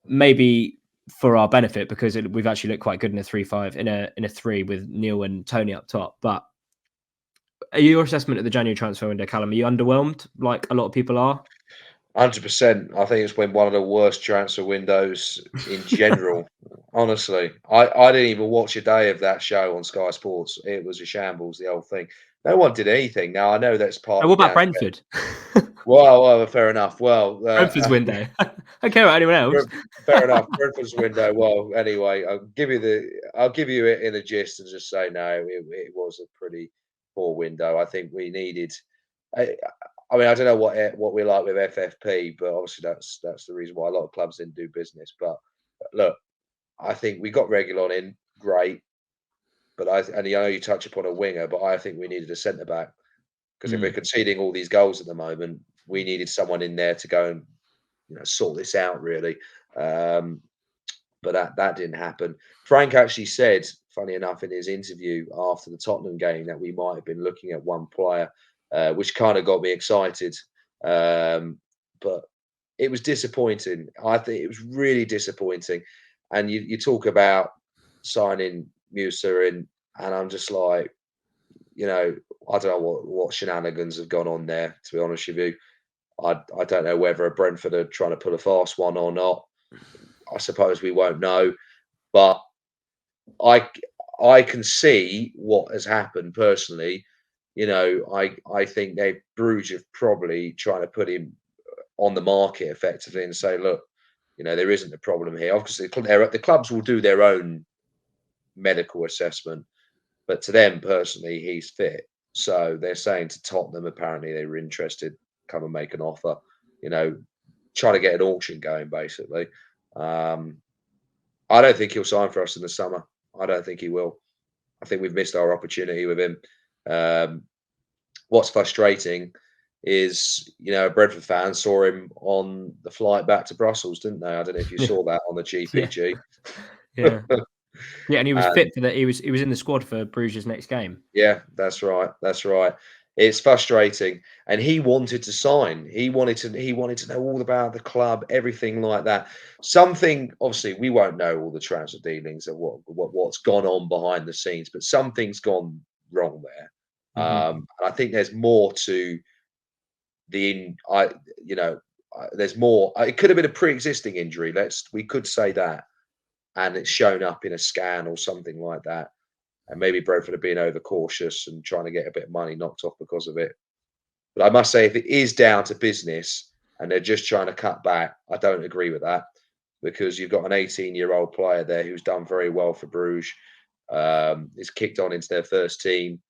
Maybe for our benefit, because we've actually looked quite good in a 3-5, in a 3 with Neil and Tony up top. But your assessment of the January transfer window, Callum, are you underwhelmed like a lot of people are? 100%. I think it's been one of the worst transfer windows in general. Honestly, I didn't even watch a day of that show on Sky Sports. It was a shambles, the whole thing. No one did anything. Now I know that's And what partly about down to Brentford? well, fair enough. Well, Brentford's window. I don't care about anyone else. fair enough. Brentford's window. Well, anyway, I'll give you it in a gist and just say no. It was a pretty poor window. I think we needed. I, I mean, I don't know what we like with FFP, but obviously that's the reason why a lot of clubs didn't do business. But look, I think we got Reguilon in, great. But I know you touch upon a winger, but I think we needed a centre back because if we're conceding all these goals at the moment, we needed someone in there to go and sort this out really. Um, but that didn't happen. Frank actually said, funny enough, in his interview after the Tottenham game, that we might have been looking at one player, which kind of got me excited. But it was disappointing. I think it was really disappointing. And you talk about signing Musa in, and I'm just like, I don't know what shenanigans have gone on there. To be honest with you, I don't know whether Brentford are trying to pull a fast one or not. I suppose we won't know, but I I can see what has happened personally. I think Bruges have probably trying to put him on the market effectively and say, look, there isn't a problem here. Obviously, the clubs will do their own medical assessment, but to them personally, he's fit. So they're saying to Tottenham, apparently they were interested, come and make an offer. Trying to get an auction going, basically. Um, I don't think he'll sign for us in the summer. I don't think he will. I think we've missed our opportunity with him. Um, what's frustrating is, a Brentford fan saw him on the flight back to Brussels, didn't they? I don't know if you Yeah. saw that on the Yeah. GPG. Yeah. Yeah. And he was And fit for that. He was in the squad for Bruges' next game. yeah, that's right. That's right. It's frustrating, and he wanted to sign. He wanted to know all about the club, everything like that. Something obviously we won't know all the transfer dealings of what's gone on behind the scenes, but something's gone wrong there. And I think there's more to the in. There's more. It could have been a pre-existing injury. We could say that, and it's shown up in a scan or something like that. And maybe Brentford are being overcautious and trying to get a bit of money knocked off because of it. But I must say, if it is down to business and they're just trying to cut back, I don't agree with that because you've got an 18-year-old player there who's done very well for Bruges. He's kicked on into their first team.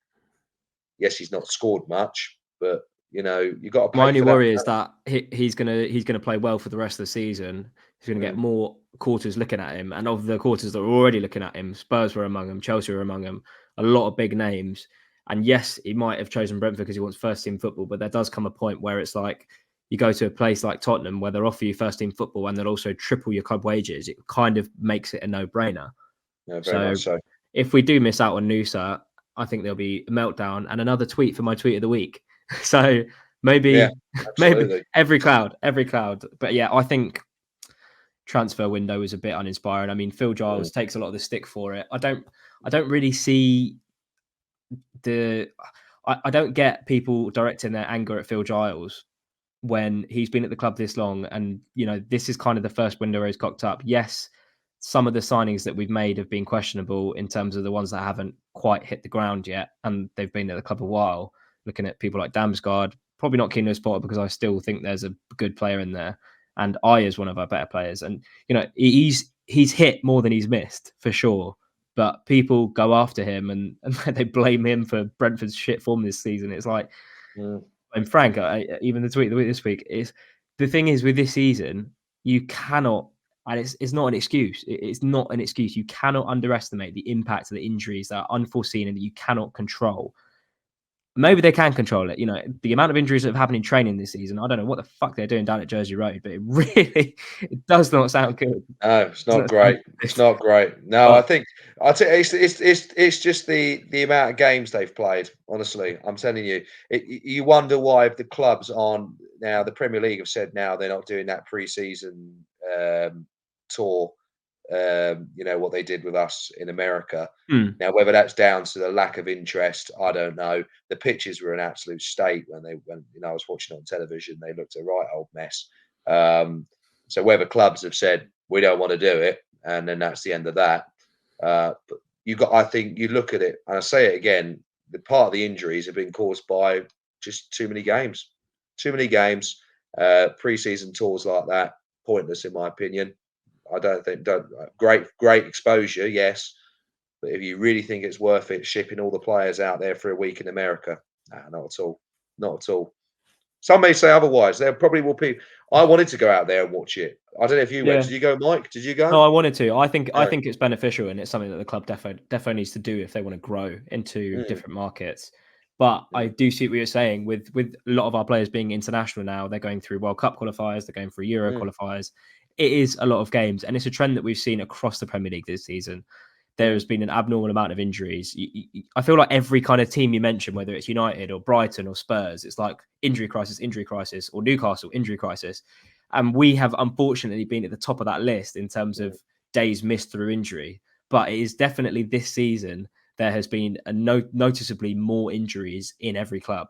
Yes, he's not scored much, but you've got to My pay only for that. worry is that he's gonna play well for the rest of the season. He's gonna get Mm, more quarters looking at him, and of the quarters that were already looking at him, Spurs were among them, Chelsea were among them, a lot of big names. And yes, he might have chosen Brentford because he wants first team football, but there does come a point where it's like you go to a place like Tottenham where they'll offer you first team football and they'll also triple your club wages. It kind of makes it a no brainer. no, very So much so. if we do miss out on Nusa, I think there'll be a meltdown and another tweet for my tweet of the week. So Yeah, maybe absolutely. every cloud. But yeah, I think transfer window was a bit uninspiring. I mean, Phil Mm. Giles takes a lot of the stick for it. I don't really see the I don't get people directing their anger at Phil Giles when he's been at the club this long, and this is kind of the first window where he's cocked up. Yes, some of the signings that we've made have been questionable in terms of the ones that haven't quite hit the ground yet, and they've been at the club a while. Looking at people like Damsgaard, probably not Kino Spotter because I still think there's a good player in there, and I is one of our better players. And he's hit more than he's missed for sure. But people go after him and they blame him for Brentford's shit form this season. It's like, and Frank, even the tweet this week is the thing is with this season, you cannot, and it's not an excuse. It's not an excuse. You cannot underestimate the impact of the injuries that are unforeseen and that you cannot control. Maybe they can control it. The amount of injuries that have happened in training this season, I don't know what the fuck they're doing down at Jersey Road, but it does not sound good. No, it's not great. It's not great. No, I think it's just the amount of games they've played. Honestly, I'm telling you, you wonder why the clubs aren't now. The Premier League have said now they're not doing that pre-season tour. What they did with us in America. Now, whether that's down to the lack of interest, I don't know. The pitches were an absolute state when I was watching it on television. They looked a right old mess. So whether clubs have said we don't want to do it, and then that's the end of that. But I think you look at it, and I say it again. The part of the injuries have been caused by just too many games. Pre-season tours like that, pointless in my opinion. I don't think great exposure, yes, but if you really think it's worth it, shipping all the players out there for a week in America, not at all, not at all. Some may say otherwise. There probably will be. I wanted to go out there and watch it. I don't know if you went. Did you go, Mike? Did you go? No, I wanted to. I think it's beneficial, and it's something that the club definitely needs to do if they want to grow into different markets. But I do see what you're saying with a lot of our players being international now. They're going through World Cup qualifiers. They're going through Euro qualifiers. It is a lot of games, and it's a trend that we've seen across the Premier League this season. There has been an abnormal amount of injuries. I feel like every kind of team you mention, whether it's United or Brighton or Spurs, it's like injury crisis, or Newcastle, injury crisis. And we have unfortunately been at the top of that list in terms of days missed through injury. But it is definitely this season, there has been noticeably more injuries in every club.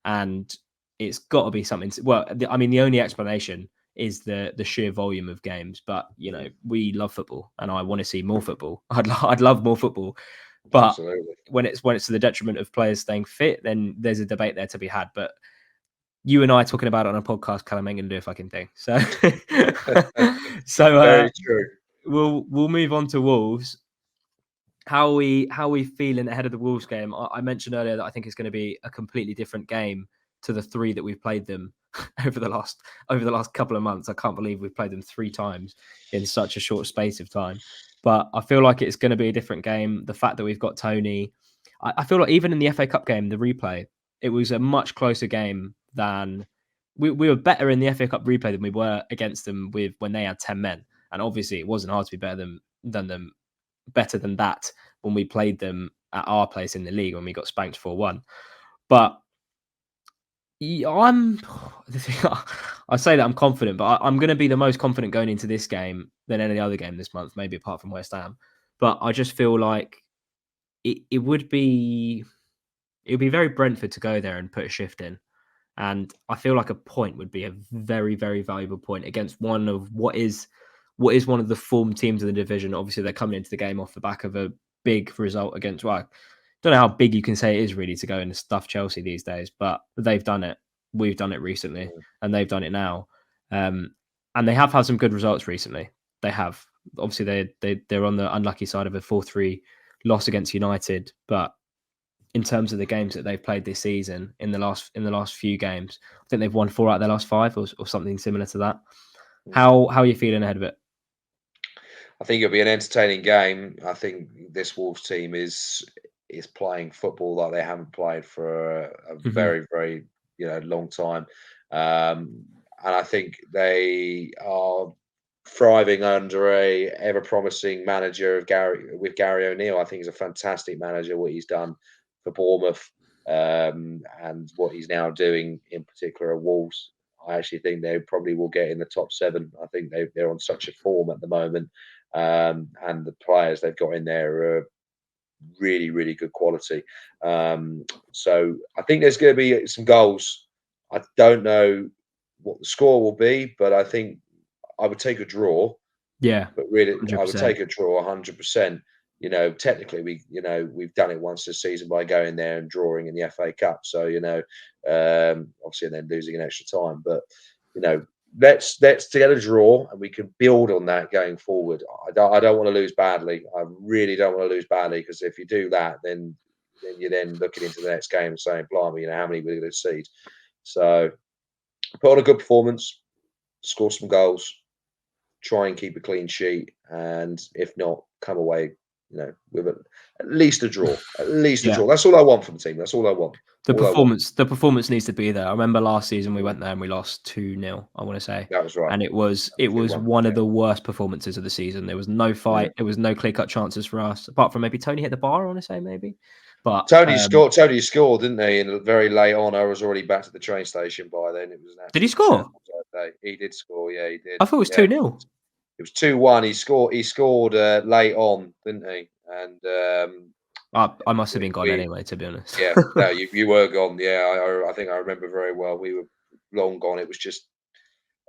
And it's got to be something. The only explanation is the sheer volume of games. But we love football, and I want to see more football. I'd love more football, but Absolutely. when it's to the detriment of players staying fit, then there's a debate there to be had. But you and I talking about it on a podcast, Callum ain't gonna do a fucking thing. So, Very true. We'll move on to Wolves. How are we feeling ahead of the Wolves game? I mentioned earlier that I think it's going to be a completely different game to the 3 that we've played them over the last couple of months. I can't believe we've played them 3 times in such a short space of time. But I feel like it's going to be a different game. The fact that we've got Tony, I feel like even in the FA Cup game, the replay, it was a much closer game than we were better in the FA Cup replay than we were against them when they had 10 men. And obviously, it wasn't hard to be better than that when we played them at our place in the league when we got spanked 4-1. But I say that I'm confident, but I'm going to be the most confident going into this game than any other game this month, maybe apart from West Ham. But I just feel like it would be very Brentford to go there and put a shift in. And I feel like a point would be a very, very valuable point against one of what is one of the form teams in the division. Obviously, they're coming into the game off the back of a big result against, I don't know how big you can say it is really to go and stuff Chelsea these days, but they've done it. We've done it recently, and they've done it now. And they have had some good results recently. They have. Obviously, they're on the unlucky side of a 4-3 loss against United, but in terms of the games that they've played this season, in the last few games, I think they've won 4 out of their last 5 or something similar to that. How are you feeling ahead of it? I think it'll be an entertaining game. I think this Wolves team is playing football like they haven't played for a very, very long time, and I think they are thriving under a ever promising manager with Gary O'Neill. I think he's a fantastic manager. What he's done for Bournemouth and what he's now doing in particular at Wolves. I actually think they probably will get in the top 7. I think they're on such a form at the moment. And the players they've got in there are really, really good quality. So I think there's going to be some goals. I don't know what the score will be, but I think I would take a draw. Yeah, But really, I would 100%. take a draw 100%. Technically, we've done it once this season by going there and drawing in the FA Cup. So obviously, and then losing in extra time. But let's get a draw, and we can build on that going forward. I don't want to lose badly. I really don't want to lose badly, because if you do that, then you're then looking into the next game and saying, "Blimey, how many we're going to concede?" So put on a good performance, score some goals, try and keep a clean sheet, and if not, come away, with at least a draw. At least a Yeah. draw. That's all I want from the team. That's all I want. The All I want. performance needs to be there. I remember last season we went there and we lost 2-0, I want to say. That was right. And it was 2-1, one yeah. of the worst performances of the season. There was no fight. There was no clear-cut chances for us, apart from maybe Tony hit the bar, I want to say, maybe. But Tony scored, didn't he? And very late on, I was already back to the train station by then. It was an did he absolute score? shambles that day. He did score, yeah, he did. I thought it was Yeah. 2-0. It was 2-1. He scored late on, didn't he? And I must have been gone anyway, to be honest. yeah, no, you were gone. Yeah, I think I remember very well. We were long gone. It was just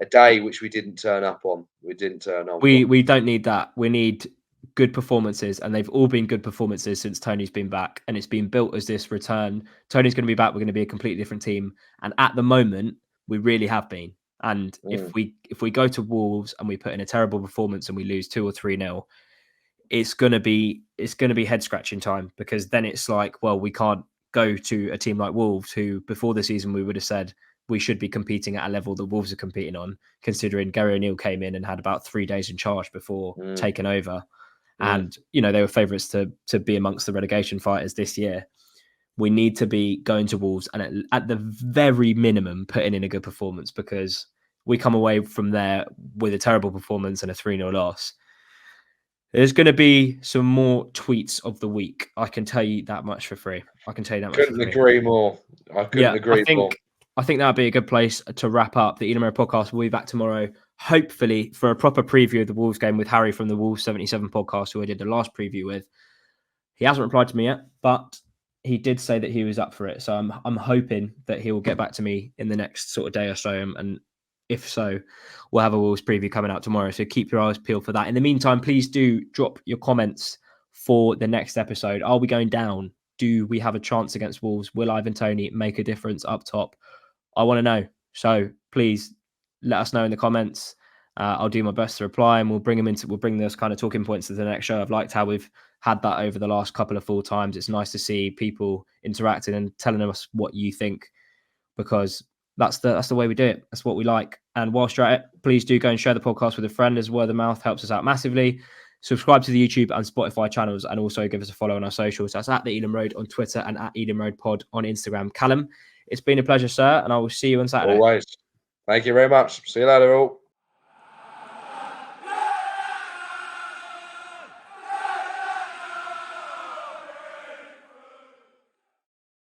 a day which we didn't turn up on. We didn't turn on. We don't need that. We need good performances, and they've all been good performances since Tony's been back, and it's been built as this return. Tony's going to be back. We're going to be a completely different team, and at the moment, we really have been. And if we go to Wolves and we put in a terrible performance and we lose 2 or 3-0, it's going to be head scratching time, because then it's like, well, we can't go to a team like Wolves, who before the season we would have said we should be competing at a level that Wolves are competing on, considering Gary O'Neill came in and had about 3 days in charge before taking over. And, they were favourites to be amongst the relegation fighters this year. We need to be going to Wolves and at the very minimum putting in a good performance, because we come away from there with a terrible performance and a 3-0 loss. There's going to be some more tweets of the week. I can tell you that much for free. Couldn't agree more. I couldn't agree more. I think that'd be a good place to wrap up. The Eden Road podcast will be back tomorrow, hopefully for a proper preview of the Wolves game with Harry from the Wolves 77 podcast, who I did the last preview with. He hasn't replied to me yet, but he did say that he was up for it. So I'm hoping that he will get back to me in the next sort of day or so. And if so, we'll have a Wolves preview coming out tomorrow. So keep your eyes peeled for that. In the meantime, please do drop your comments for the next episode. Are we going down? Do we have a chance against Wolves? Will Ivan Toney make a difference up top? I want to know. So please let us know in the comments. I'll do my best to reply, and we'll bring those kind of talking points to the next show. I've liked how we've had that over the last couple of full times. It's nice to see people interacting and telling us what you think, because that's the way we do it. That's what we like. And whilst you're at it, please do go and share the podcast with a friend, as word of mouth helps us out massively. Subscribe to the YouTube and Spotify channels, and also give us a follow on our socials. That's at the Eden Road on Twitter and at Eden Road Pod on Instagram. Callum, it's been a pleasure, sir, and I will see you on Saturday. Always. Thank you very much. See you later, all.